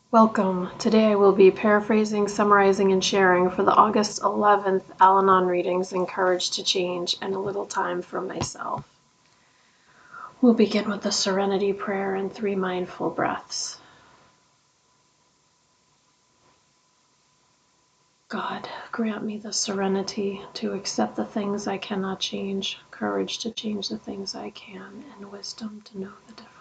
Welcome. Today I will be paraphrasing, summarizing, and sharing for the August 11th Al-Anon readings, Encouraged to Change, and a little time for myself. We'll begin with the Serenity Prayer and 3 mindful breaths. God, grant me the serenity to accept the things I cannot change, courage to change the things I can, and wisdom to know the difference.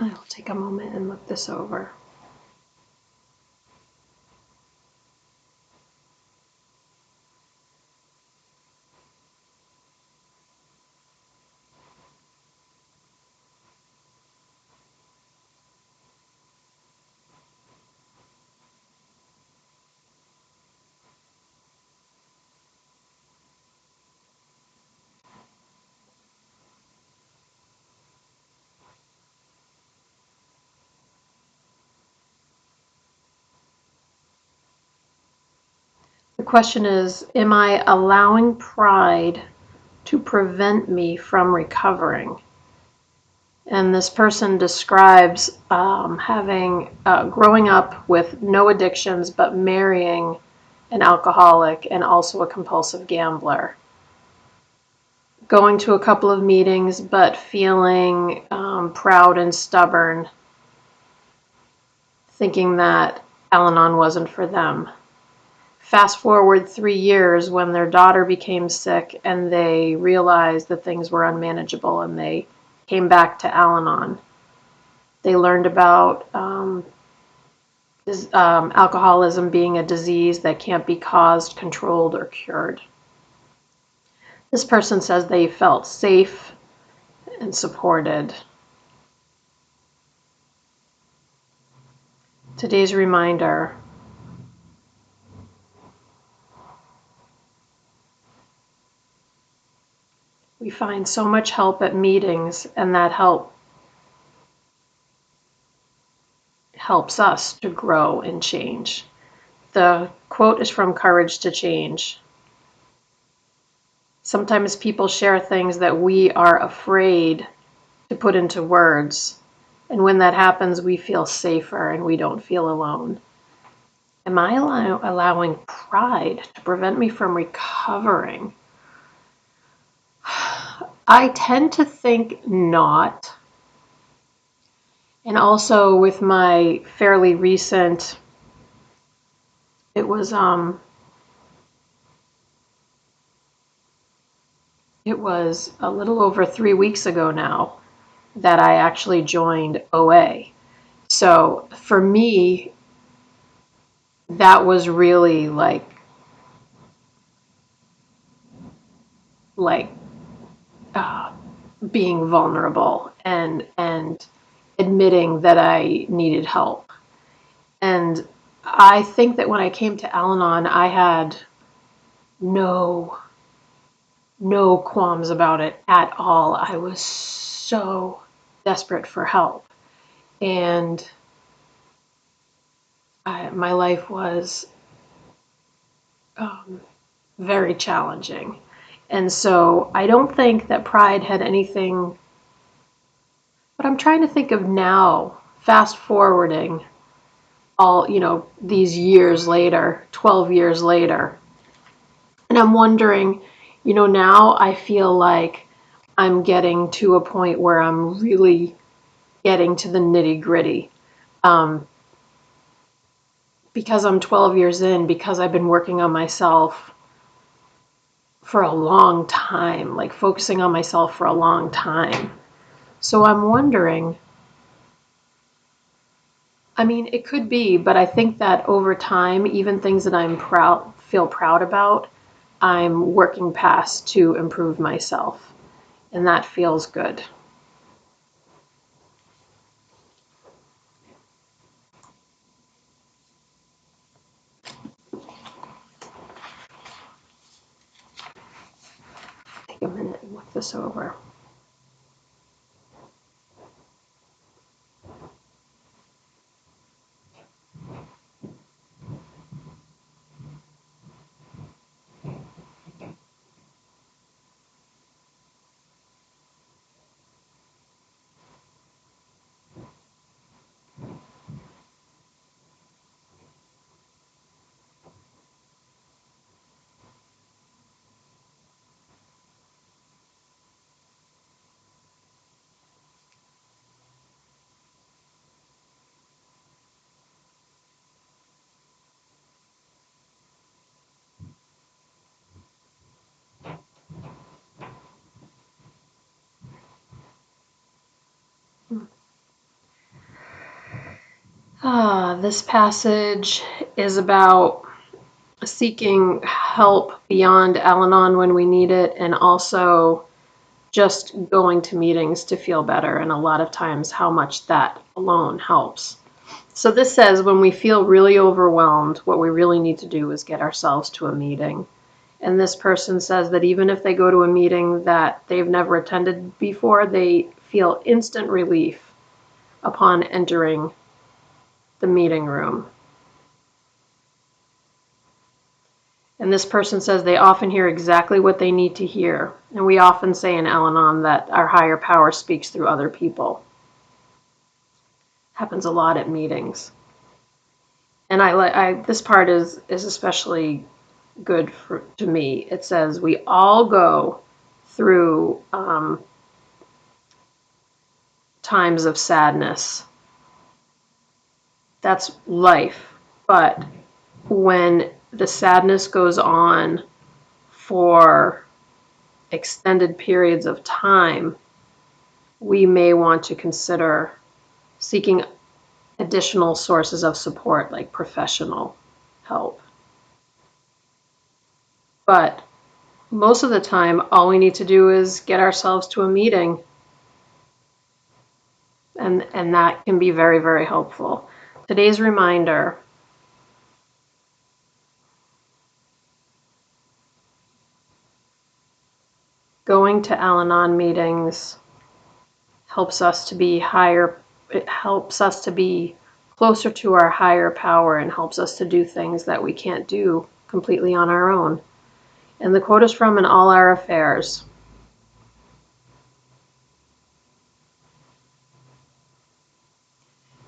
I'll take a moment and look this over. The question is, am I allowing pride to prevent me from recovering? And this person describes growing up with no addictions, but marrying an alcoholic and also a compulsive gambler. Going to a couple of meetings, but feeling proud and stubborn, thinking that Al-Anon wasn't for them. Fast forward 3 years when their daughter became sick and they realized that things were unmanageable and they came back to Al-Anon. They learned about alcoholism being a disease that can't be caused, controlled, or cured. This person says they felt safe and supported. Today's reminder: we find so much help at meetings, and that helps us to grow and change. The quote is from Courage to Change. Sometimes people share things that we are afraid to put into words, and when that happens, we feel safer and we don't feel alone. Am I allowing pride to prevent me from recovering? I tend to think not. And also with my fairly recent, it was a little over 3 weeks ago now that I actually joined OA. So for me, that was really like being vulnerable and admitting that I needed help. And I think that when I came to Al-Anon, I had no qualms about it at all. I was so desperate for help. And my life was very challenging. And so I don't think that pride had anything, but I'm trying to think of now, fast forwarding all, these years later, 12 years later. And I'm wondering, now I feel like I'm getting to a point where I'm really getting to the nitty gritty. Because I'm 12 years in, because I've been working on myself for a long time, like focusing on myself for a long time. So I'm wondering, I mean, it could be, but I think that over time, even things that feel proud about, I'm working past to improve myself. And that feels good. take a minute and look this over. This passage is about seeking help beyond Al-Anon when we need it, and also just going to meetings to feel better, and a lot of times how much that alone helps. So this says when we feel really overwhelmed, what we really need to do is get ourselves to a meeting. And this person says that even if they go to a meeting that they've never attended before, they feel instant relief upon entering the meeting room. And this person says they often hear exactly what they need to hear. And we often say in Al-Anon that our higher power speaks through other people. Happens a lot at meetings. And this part is especially good to me. It says we all go through times of sadness. That's life. But when the sadness goes on for extended periods of time, we may want to consider seeking additional sources of support like professional help. But most of the time, all we need to do is get ourselves to a meeting, and that can be very, very helpful. Today's reminder: going to Al-Anon meetings helps us to be higher, it helps us to be closer to our higher power and helps us to do things that we can't do completely on our own. And the quote is from In All Our Affairs.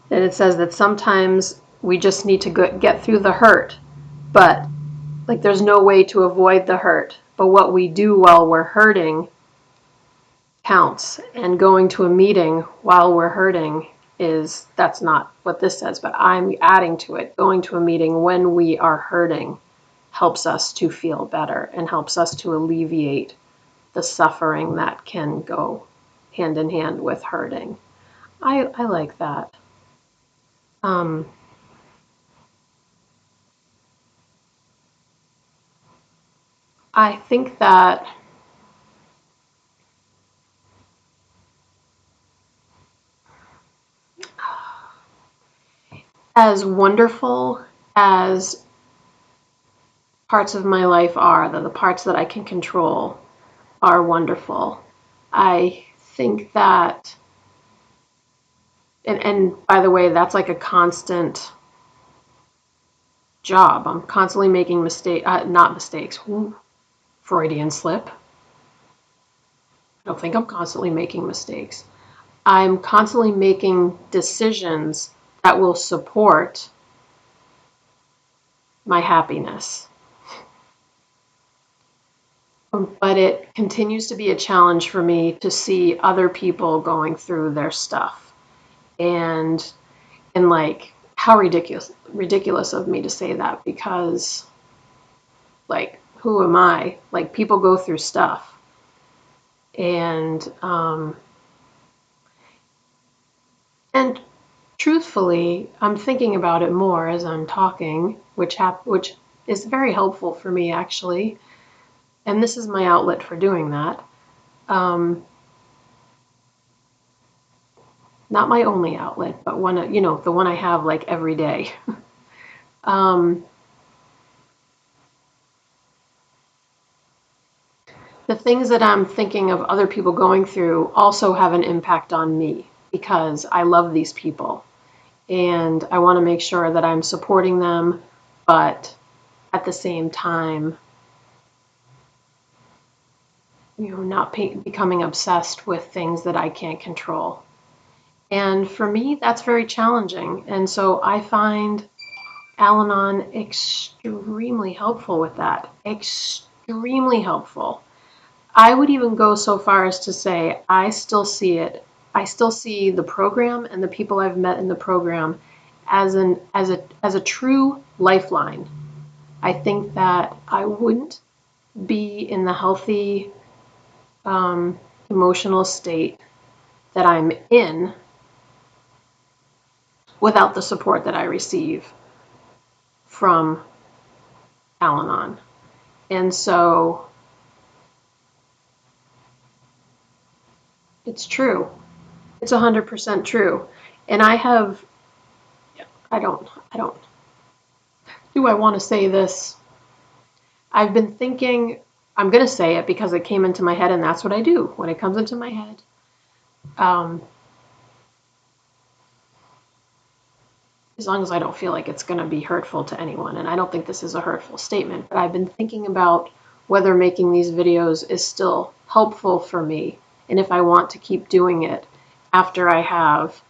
And it says that sometimes we just need to get through the hurt, but like there's no way to avoid the hurt. But what we do while we're hurting counts. And going to a meeting while we're hurting that's not what this says, but I'm adding to it. Going to a meeting when we are hurting helps us to feel better and helps us to alleviate the suffering that can go hand in hand with hurting. I like that. Um, I think that as wonderful as parts of my life are, the parts that I can control are wonderful. I think that, and by the way, that's like a constant job. I'm constantly making not mistakes. Ooh, Freudian slip. I don't think I'm constantly making mistakes. I'm constantly making decisions that will support my happiness. But it continues to be a challenge for me to see other people going through their stuff. And like how ridiculous of me to say that, because like who am I? Like people go through stuff. And truthfully, I'm thinking about it more as I'm talking, which is very helpful for me actually. And this is my outlet for doing that. Not my only outlet, but one, the one I have like every day. the things that I'm thinking of other people going through also have an impact on me because I love these people and I want to make sure that I'm supporting them, but at the same time, not becoming obsessed with things that I can't control. And for me, that's very challenging. And so I find Al-Anon extremely helpful with that. Extremely helpful. I would even go so far as to say I still see it. I still see the program and the people I've met in the program as a true lifeline. I think that I wouldn't be in the healthy emotional state that I'm in without the support that I receive from Al-Anon. And so it's true. It's 100% true. And I don't, do I want to say this? I've been thinking, I'm going to say it because it came into my head, and that's what I do when it comes into my head. As long as I don't feel like it's going to be hurtful to anyone, and I don't think this is a hurtful statement, but I've been thinking about whether making these videos is still helpful for me, and if I want to keep doing it after I have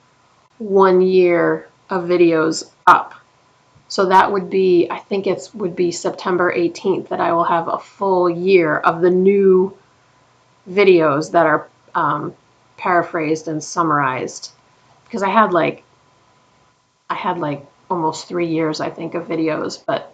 1 year of videos up. So that would be, I think would be September 18th that I will have a full year of the new videos that are paraphrased and summarized. Because I had like almost 3 years, I think, of videos, but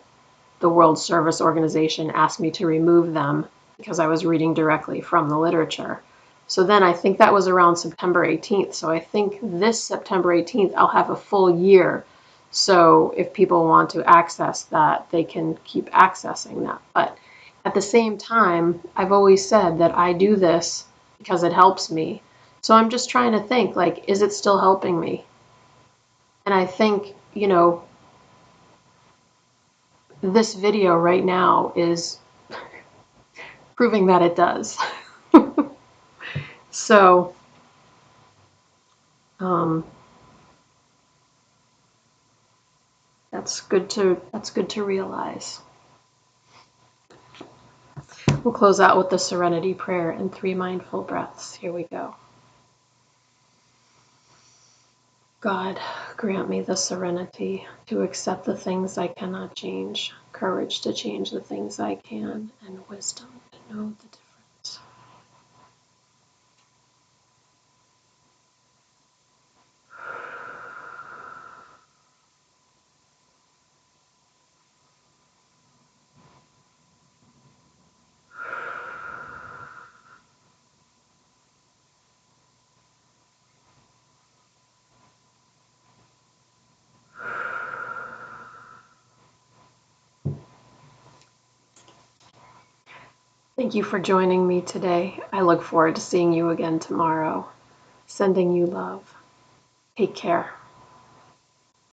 the World Service Organization asked me to remove them because I was reading directly from the literature. So then I think that was around September 18th. So I think this September 18th, I'll have a full year. So if people want to access that, they can keep accessing that. But at the same time, I've always said that I do this because it helps me. So I'm just trying to think, like, is it still helping me? And I think, this video right now is proving that it does. So, that's good to realize. We'll close out with the Serenity Prayer and 3 mindful breaths. Here we go. God, grant me the serenity to accept the things I cannot change, courage to change the things I can, and wisdom to know the difference. Thank you for joining me today. I look forward to seeing you again tomorrow. Sending you love. Take care.